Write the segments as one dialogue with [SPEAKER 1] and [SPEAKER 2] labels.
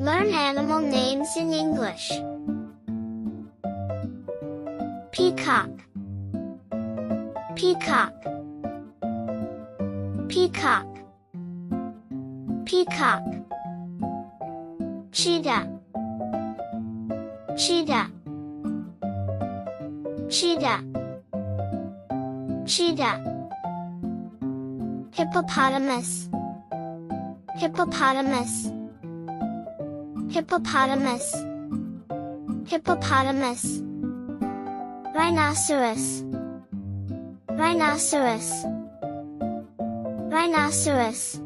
[SPEAKER 1] Learn animal names in English. Peacock, peacock, peacock, peacock. Cheetah, cheetah, cheetah, cheetah. Hippopotamus, hippopotamus, hippopotamus, hippopotamus. Rhinoceros, rhinoceros, rhinoceros,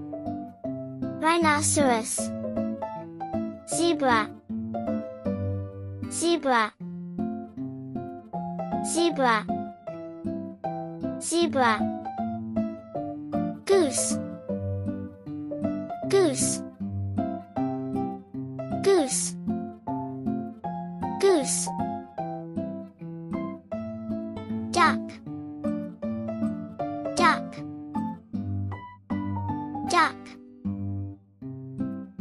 [SPEAKER 1] rhinoceros. Zebra, zebra, zebra, zebra. Goose, goose, goose, goose. Duck, duck, duck,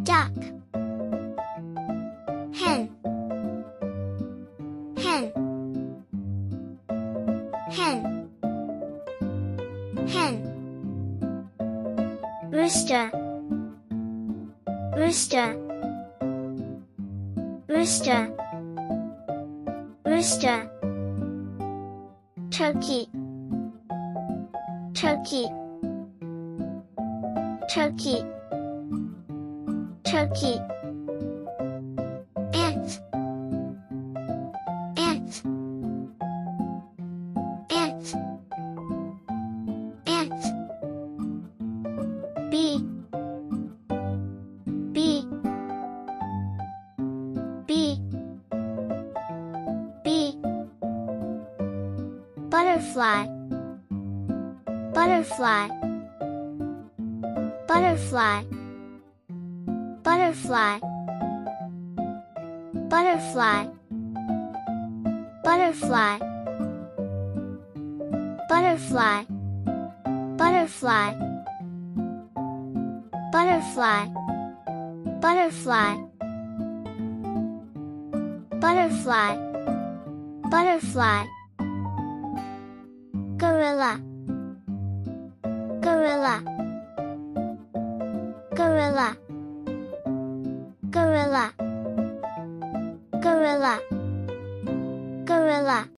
[SPEAKER 1] duck. Hen, hen, hen, hen. Rooster, rooster, rooster, rooster. Turkey, turkey, turkey, turkey. Ant, ant, ant, ant. Bee, bee, bee, bee. Butterfly, butterfly, butterfly, butterfly, butterfly, butterfly, butterfly, butterfly, butterfly, butterfly, butterfly, butterfly. Gorilla, gorilla, gorilla, gorilla, gorilla, gorilla,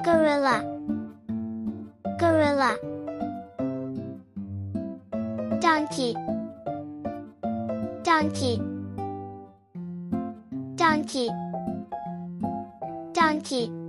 [SPEAKER 1] gorilla, gorilla. Donkey, donkey, donkey, donkey.